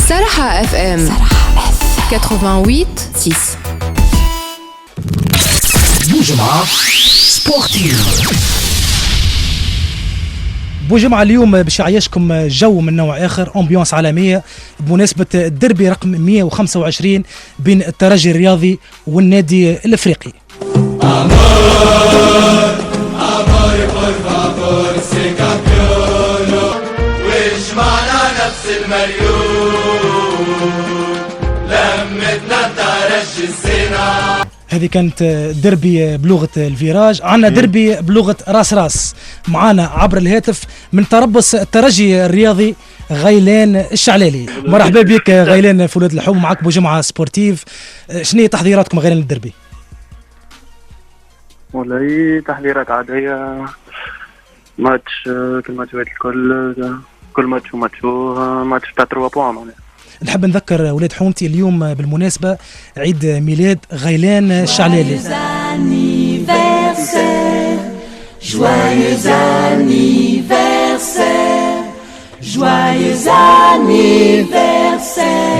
Saraha FM 88.6. بوجمعة سبورتيف. بوجمعة اليوم باش يعيشكم جو من نوع آخر، أمبيونس عالمية بمناسبة الدربي رقم 125 بين الترجي الرياضي والنادي الأفريقي. هذه كانت دربي بلغة الفيراج. عنا دربي بلغة راس معانا عبر الهاتف من تربص الترجي الرياضي غيلان الشعلالي. مرحبا بك غيلان في ولاد الحوم، معك بوجمعة سبورتيف. شنو هي تحضيراتكم غيلان للدربي؟ والله تحضيرات عادية، ماتش كالماتشات كل ماتش وماتشو ماتش بتاع 3 بوان معناها. نحب نذكر ولاد حومتي اليوم بالمناسبة عيد ميلاد غيلان الشعلالي.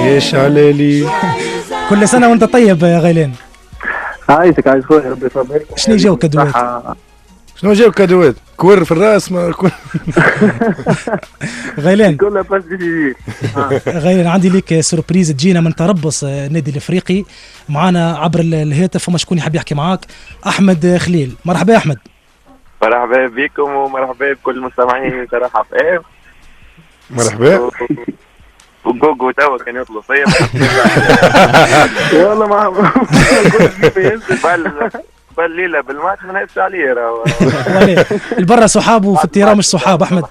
يا شعلالي كل سنة وانت طيب يا غيلان. عايزك عايز خويا ربي يصبرك. شنو جاو كادوات؟ شنو جاو كادوات؟ كور في الراس ما كور. غيلان كلها باس دي. غيلان عندي لك سوربريز تجينا من تربص النادي الافريقي. معانا عبر الهاتف وما شكون يحب يحكي معاك؟ احمد خليل. مرحبا يا احمد. مرحبا بكم ومرحبا بكل المستمعين صراحة في مرحبا. وجوجو توا كان يطلب فيا والله ما بالليلة بالماتش ما نهبش عليه راهو. البرا صحاب وفي التيران مش صحاب احمد.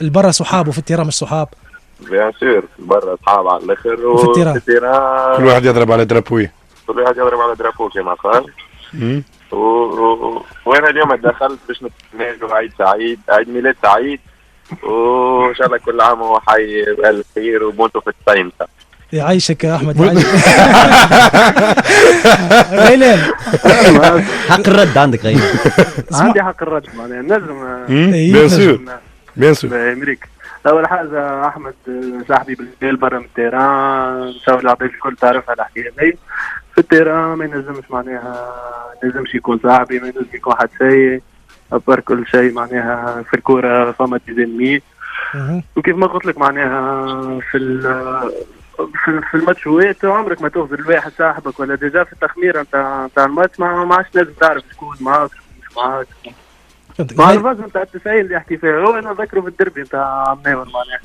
البرا صحاب وفي التيران مش صحاب. بيان سور برا صحاب على الاخر وفي التيران كل واحد يضرب على درابوي. كل واحد يضرب على درابوه كما قال. وانا اليوم دخلت باش نتمنى عيد سعيد، عيد ميلاد سعيد، وان شاء الله كل عام وهو حي بألف خير وموتوا في الطين. يعيشك يا احمد يعيشك. غيلان حق الرد عندك غيلان. عندي حق الرد معناها نجم. بيان سور بيان سور. امريكا اول حاجه احمد صاحبي بالليل برا من التيران، نساو العباد الكل تعرفها الحكايه هذي. في التيران ما ينجمش معناها لازمش يكون صاحبي، ما ينجمش يكون حد سيء أبر كل شيء معناها. في الكورة فما تيزنمي، وكيف ما قلت لك معناها في الماتشوات عمرك ما تغزل الواحد صاحبك، ولا ديجا في التخميره نتاع الماتش ما عادش لازم تعرف شكون معاك شكون مش معاك. مع الفاز نتاع 90 اللي يحكي فيها هو انا ذكره في الدربي نتاع عمناور معناها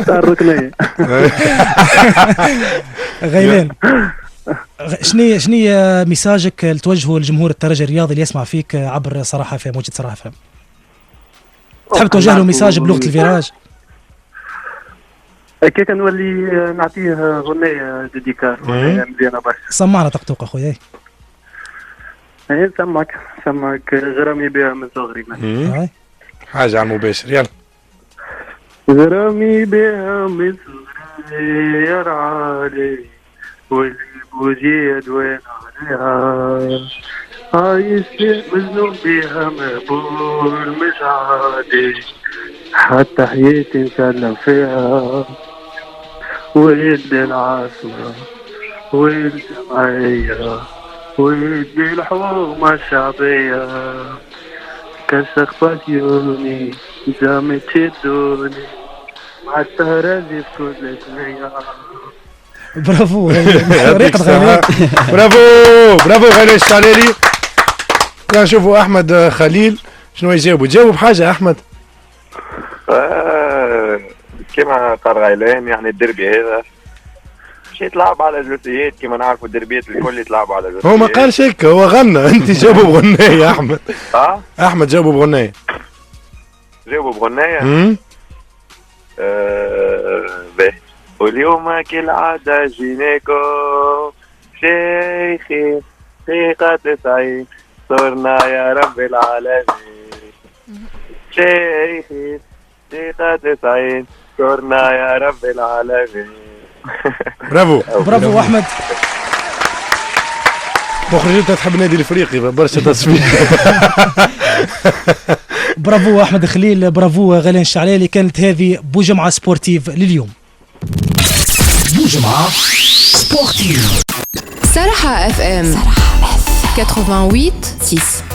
تاع الركنيه. غيلان شنو ميساجك لتوجهه لجمهور الترجي الرياضي اللي يسمع فيك عبر صراحة فهم موجة صراحة فهم؟ تحب توجه له ميساج بلغة الفيراج؟ كيف نولي نعطيه غنية ديديكار مزيانة برشا. سمعنا طقطوق اخويا. ايه سمعك غرامي بها من صغري. حاجة على المباشر يلا. غرامي بها من صغري يا رعالي والبوجيد وين عليها، عايش مجنون بها مقبول مش عادي، حتى حياتي نسلم فيها. ويد العاصمة والجمعية ويد الحومة الشعبية، كسخ بسيوني جامد تشدوني مع الترجي في كل ثنية. برافو برافو غيلان الشعلالي. نشوفوا احمد خليل شنو يجاوب بحاجه احمد. كما قال غيلان يعني الدربي هذا مش يتلعب على جزئيات كما نعرفوا الدربيات الكل يتلعبوا على جزئيات. هو ما قالش هيك، هو غنى. انت جاوبوا بغنية يا احمد. احمد جاوبوا بغنية. جاوبوا بغنية. واليوم كالعادة جيناكو شيخي ثقة 90 صرنا يا رب العالمين. شيخي ثقة 90 صرنا يا رب العالمين. برافو احمد. مخرج انت تحب النادي الافريقي برشا تصفيق. برافو احمد خليل، برافو غيلان الشعلالي. كانت هذه بوجمعة سبورتيف لليوم. بوجمعة سبورتيف. Sarah FM 88.6.